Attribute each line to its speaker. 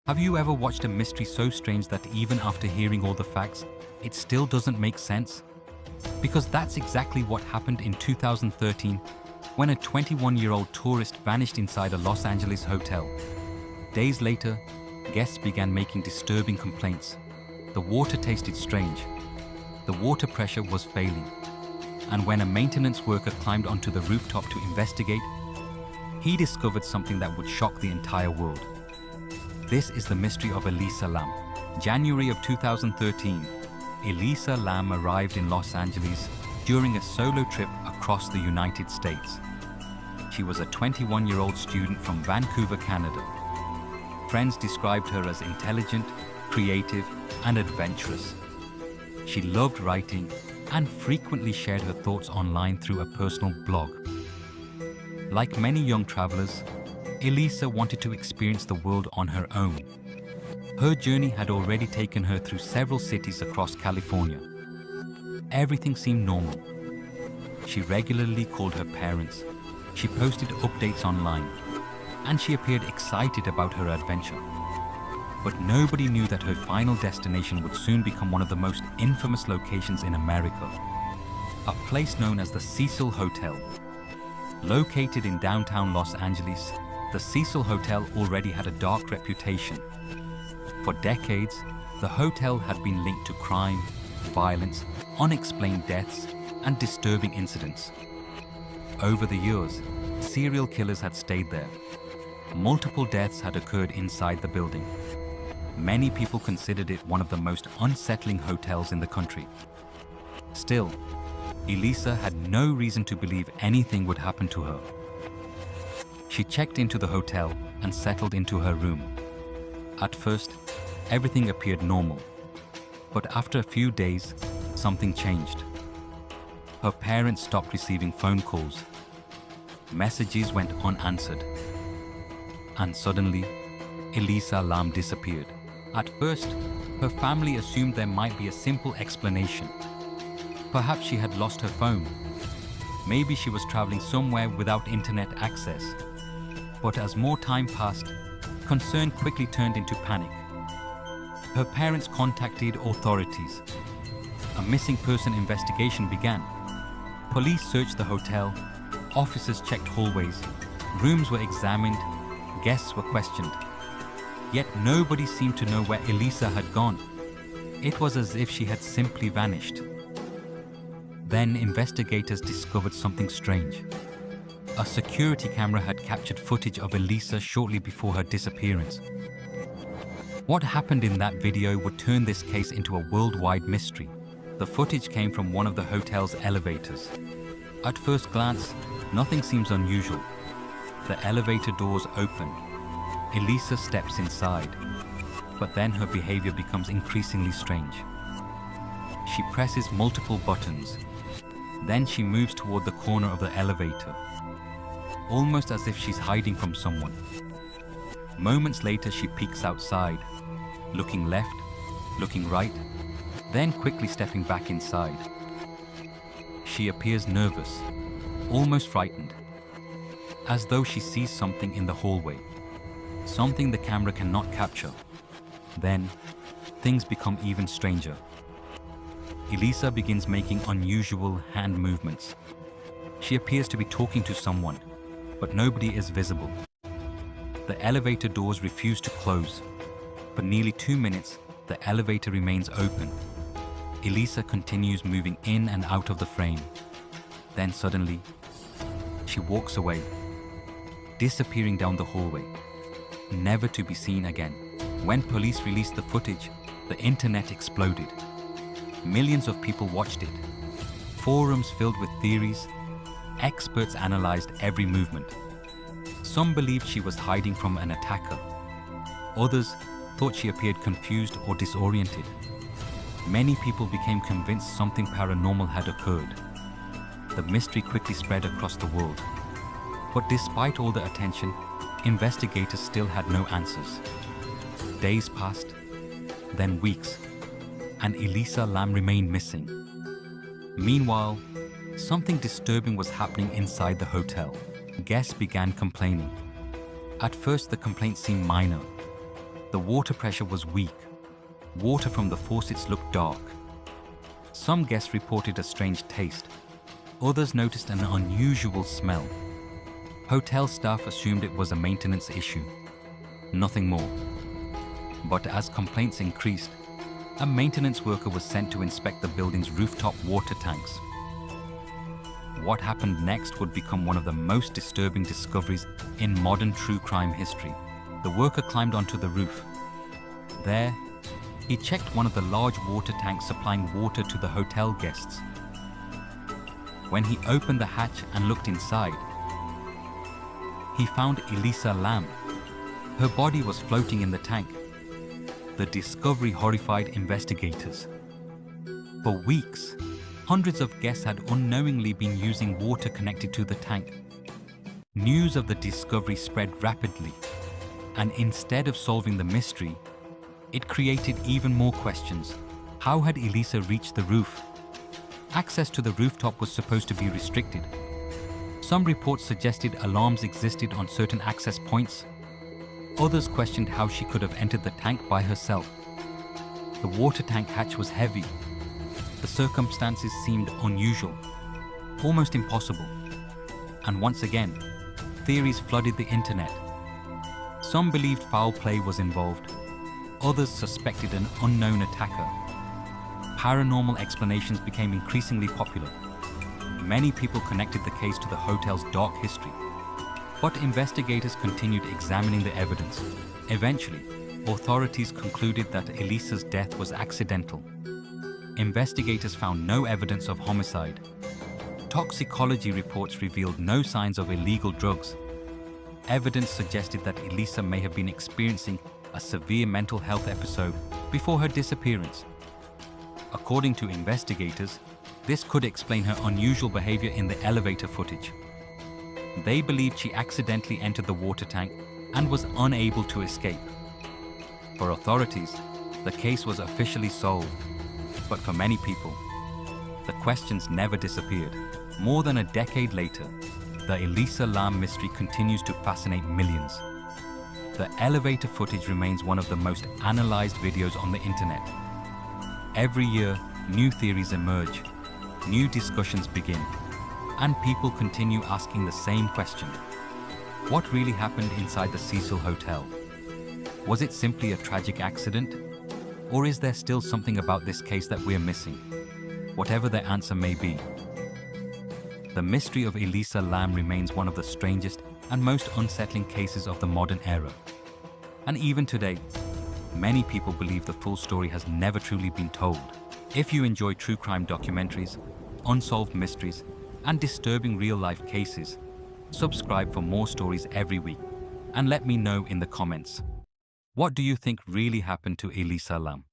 Speaker 1: Have you ever watched a mystery so strange that even after hearing all the facts, it still doesn't make sense? Because that's exactly what happened in 2013 when a 21-year-old tourist vanished inside a Los Angeles hotel. Days later, guests began making disturbing complaints. The water tasted strange. The water pressure was failing. And when a maintenance worker climbed onto the rooftop to investigate, he discovered something that would shock the entire world. This is the mystery of Elisa Lam. January of 2013, Elisa Lam arrived in Los Angeles during a solo trip across the United States. She was a 21-year-old student from Vancouver, Canada. Friends described her as intelligent, creative, and adventurous. She loved writing and frequently shared her thoughts online through a personal blog. Like many young travelers, Elisa wanted to experience the world on her own. Her journey had already taken her through several cities across California. Everything seemed normal. She regularly called her parents. She posted updates online, and she appeared excited about her adventure. But nobody knew that her final destination would soon become one of the most infamous locations in America, a place known as the Cecil Hotel. Located in downtown Los Angeles, the Cecil Hotel already had a dark reputation. For decades, the hotel had been linked to crime, violence, unexplained deaths, and disturbing incidents. Over the years, serial killers had stayed there. Multiple deaths had occurred inside the building. Many people considered it one of the most unsettling hotels in the country. Still, Elisa had no reason to believe anything would happen to her. She checked into the hotel and settled into her room. At first, everything appeared normal, but after a few days, something changed. Her parents stopped receiving phone calls. Messages went unanswered. And suddenly, Elisa Lam disappeared. At first, her family assumed there might be a simple explanation. Perhaps she had lost her phone. Maybe she was traveling somewhere without internet access. But as more time passed, concern quickly turned into panic. Her parents contacted authorities. A missing person investigation began. Police searched the hotel, officers checked hallways, rooms were examined, guests were questioned. Yet nobody seemed to know where Elisa had gone. It was as if she had simply vanished. Then investigators discovered something strange. A security camera had captured footage of Elisa shortly before her disappearance. What happened in that video would turn this case into a worldwide mystery. The footage came from one of the hotel's elevators. At first glance, nothing seems unusual. The elevator doors open. Elisa steps inside, but then her behavior becomes increasingly strange. She presses multiple buttons. Then she moves toward the corner of the elevator, almost as if she's hiding from someone. Moments later, she peeks outside, looking left, looking right, then quickly stepping back inside. She appears nervous, almost frightened, as though she sees something in the hallway, something the camera cannot capture. Then, things become even stranger. Elisa begins making unusual hand movements. She appears to be talking to someone, but nobody is visible. The elevator doors refuse to close. For nearly 2 minutes, the elevator remains open. Elisa continues moving in and out of the frame. Then suddenly, she walks away, disappearing down the hallway, never to be seen again. When police released the footage, the internet exploded. Millions of people watched it. Forums filled with theories. Experts analyzed every movement. Some believed she was hiding from an attacker. Others thought she appeared confused or disoriented. Many people became convinced something paranormal had occurred. The mystery quickly spread across the world. But despite all the attention, investigators still had no answers. Days passed, then weeks, and Elisa Lam remained missing. Meanwhile, something disturbing was happening inside the hotel. Guests began complaining. At first, the complaints seemed minor. The water pressure was weak. Water from the faucets looked dark. Some guests reported a strange taste. Others noticed an unusual smell. Hotel staff assumed it was a maintenance issue. Nothing more. But as complaints increased, a maintenance worker was sent to inspect the building's rooftop water tanks. What happened next would become one of the most disturbing discoveries in modern true crime history. The worker climbed onto the roof. There, he checked one of the large water tanks supplying water to the hotel guests. When he opened the hatch and looked inside, he found Elisa Lam. Her body was floating in the tank. The discovery horrified investigators. For weeks, hundreds of guests had unknowingly been using water connected to the tank. News of the discovery spread rapidly, and instead of solving the mystery, it created even more questions. How had Elisa reached the roof? Access to the rooftop was supposed to be restricted. Some reports suggested alarms existed on certain access points. Others questioned how she could have entered the tank by herself. The water tank hatch was heavy. The circumstances seemed unusual, almost impossible. And once again, theories flooded the internet. Some believed foul play was involved. Others suspected an unknown attacker. Paranormal explanations became increasingly popular. Many people connected the case to the hotel's dark history. But investigators continued examining the evidence. Eventually, authorities concluded that Elisa's death was accidental. Investigators found no evidence of homicide. Toxicology reports revealed no signs of illegal drugs. Evidence suggested that Elisa may have been experiencing a severe mental health episode before her disappearance. According to investigators, this could explain her unusual behavior in the elevator footage. They believed she accidentally entered the water tank and was unable to escape. For authorities, the case was officially solved. But for many people, the questions never disappeared. More than a decade later, the Elisa Lam mystery continues to fascinate millions. The elevator footage remains one of the most analyzed videos on the internet. Every year, new theories emerge, new discussions begin, and people continue asking the same question. What really happened inside the Cecil Hotel? Was it simply a tragic accident? Or is there still something about this case that we're missing? Whatever the answer may be, the mystery of Elisa Lam remains one of the strangest and most unsettling cases of the modern era. And even today, many people believe the full story has never truly been told. If you enjoy true crime documentaries, unsolved mysteries, and disturbing real-life cases, subscribe for more stories every week, and let me know in the comments. What do you think really happened to Elisa Lam?